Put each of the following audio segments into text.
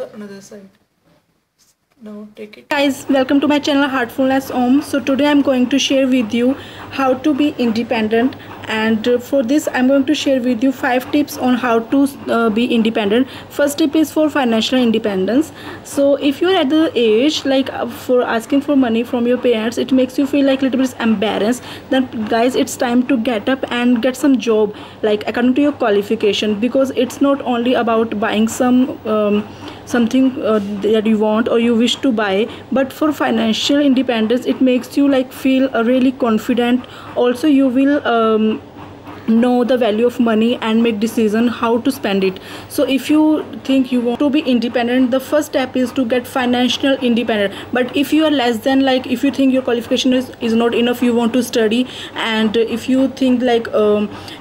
the another side. Now take it. Guys, welcome to my channel Heartfulness Om. So today I'm going to share with you how to be independent, and for this I'm going to share with you 5 tips on how to be independent. First tip is for financial independence. So if you're at the age like for asking for money from your parents, it makes you feel like a little bit embarrassed, then guys it's time to get up and get some job like according to your qualification, because it's not only about buying something that you want or you wish to buy, but for financial independence it makes you like feel really confident. Also you will know the value of money and make decision how to spend it. So if you think you want to be independent, the first step is to get financial independent. But if you are less than, like if you think your qualification is not enough, you want to study, and if you think like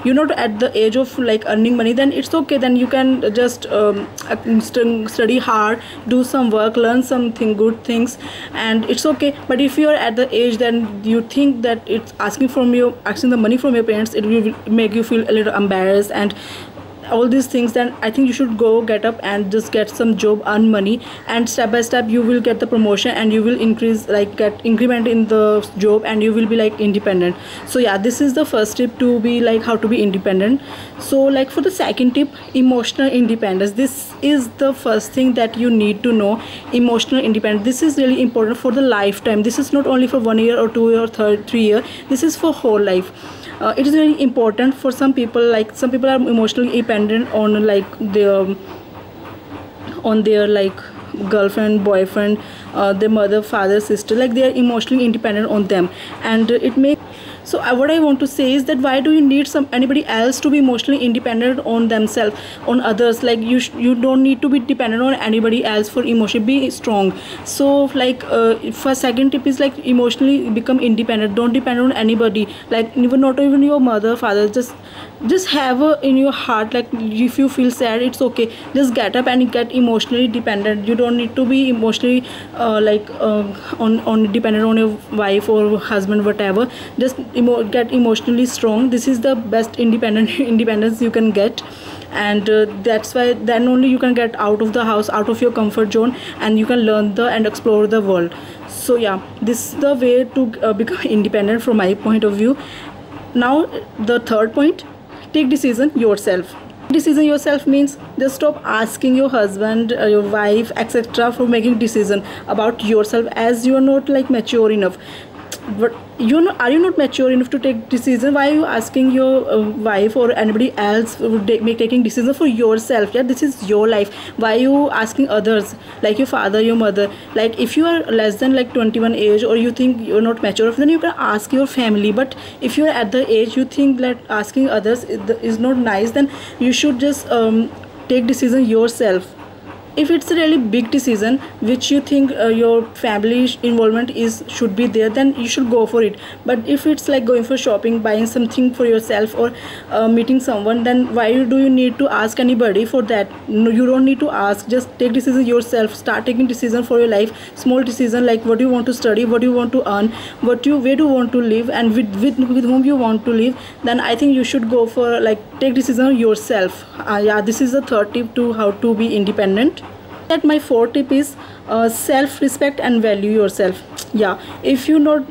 you're not at the age of like earning money, then it's okay, then you can just study hard, do some work, learn something good things, and it's okay. But if you are at the age then you think that it's asking the money from your parents, it will make you feel a little embarrassed and all these things, then I think you should go get up and just get some job, earn money, and step by step you will get the promotion and you will increase, like get increment in the job, and you will be like independent. So yeah, this is the first tip to be like how to be independent. So like for the second tip, emotional independence, this is the first thing that you need to know. Emotional independence, this is really important for the lifetime. This is not only for 1 year or 2 year or 3 year, this is for whole life. It is very important for some people. Like some people are emotionally dependent on like their like girlfriend, boyfriend, their mother, father, sister, like they are emotionally independent on them, and it makes. So what I want to say is that why do you need anybody else to be emotionally independent on themselves, on others? Like you don't need to be dependent on anybody else for emotion. Be strong. So like first second tip is like emotionally become independent. Don't depend on anybody, like not even your mother, father. Just have in your heart, like if you feel sad, it's okay, just get up and get emotionally dependent. You don't need to be emotionally on dependent on your wife or husband, whatever. Just get emotionally strong. This is the best independence you can get, and that's why then only you can get out of the house, out of your comfort zone, and you can learn and explore the world. So yeah, this is the way to become independent from my point of view. Now the third point, take decision yourself. Decision yourself means just stop asking your husband, your wife, etc. for making decision about yourself, as you are not like mature enough. But are you not mature enough to take decision? Why are you asking your wife or anybody else taking decision for yourself? Yeah, this is your life. Why are you asking others, like your father, your mother? Like if you are less than like 21 age, or you think you're not mature enough, then you can ask your family. But if you're at the age you think that asking others is not nice, then you should just take decision yourself. If it's a really big decision which you think your family involvement should be there, then you should go for it. But if it's like going for shopping, buying something for yourself, or meeting someone, then why do you need to ask anybody for that? No, you don't need to ask. Just take decision yourself. Start taking decision for your life. Small decision like what you want to study, what you want to earn, where do you want to live, and with whom you want to live. Then I think you should go for like take decision yourself. Yeah, this is the third tip to how to be independent. That my fourth tip is self-respect and value yourself. Yeah, if you not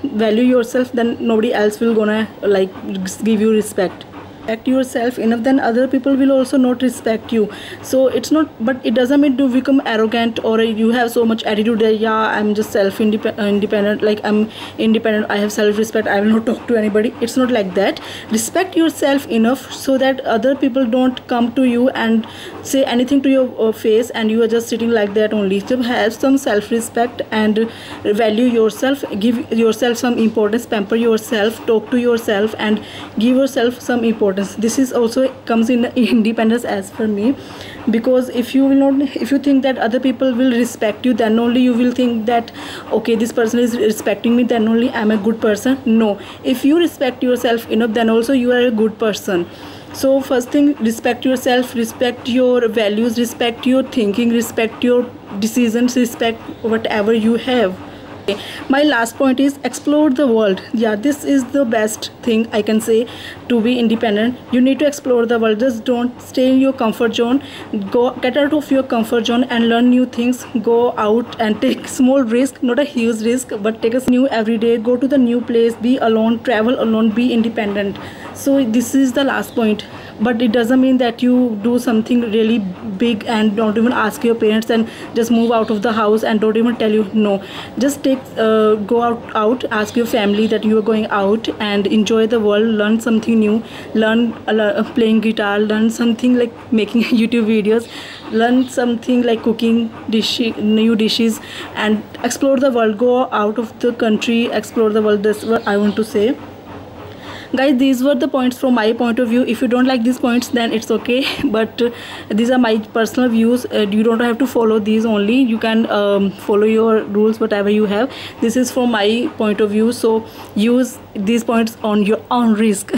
value yourself, then nobody else will gonna like give you respect. Respect yourself enough, then other people will also not respect you. So it's not, but it doesn't mean to become arrogant or you have so much attitude that yeah, I'm just self-independent, like I'm independent, I have self-respect, I will not talk to anybody. It's not like that. Respect yourself enough so that other people don't come to you and say anything to your face and you are just sitting like that only. So have some self-respect and value yourself, give yourself some importance, pamper yourself, talk to yourself, and give yourself some importance. This is also comes in independence as for me, because if you think that other people will respect you, then only you will think that okay, this person is respecting me, then only I'm a good person. No, if you respect yourself enough, then also you are a good person. So first thing, respect yourself, respect your values, respect your thinking, respect your decisions, respect whatever you have. My last point is explore the world. Yeah, this is the best thing I can say to be independent. You need to explore the world. Just don't stay in your comfort zone. Get out of your comfort zone and learn new things. Go out and take small risk, not a huge risk, but take a new every day. Go to the new place, be alone, travel alone, be independent. So this is the last point, but it doesn't mean that you do something really big and don't even ask your parents and just move out of the house and don't even tell you no. Just go out, ask your family that you are going out and enjoy the world, learn something new, learn playing guitar, learn something like making YouTube videos, learn something like cooking new dishes, and explore the world. Go out of the country, explore the world. That's what I want to say. Guys, these were the points from my point of view. If you don't like these points, then it's okay, but these are my personal views. You don't have to follow these only. You can follow your rules, whatever you have. This is from my point of view, so use these points on your own risk.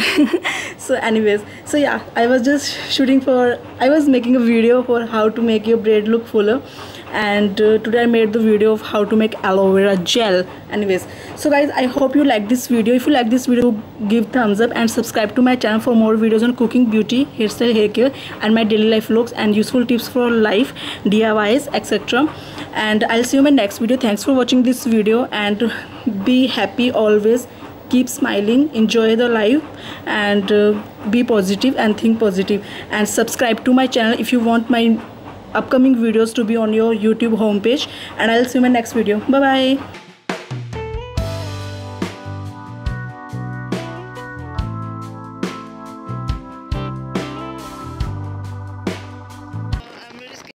So anyways, so yeah, I was making a video for how to make your braid look fuller, and today I made the video of how to make aloe vera gel. Anyways, so guys, I hope you like this video. If you like this video, give thumbs up and subscribe to my channel for more videos on cooking, beauty, hairstyle, hair care, and my daily life vlogs and useful tips for life, DIYs, etc. And I'll see you in my next video. Thanks for watching this video, and be happy always. Keep smiling, enjoy the life, and be positive and think positive, and subscribe to my channel if you want my upcoming videos to be on your YouTube homepage. And I'll see you in my next video. Bye bye.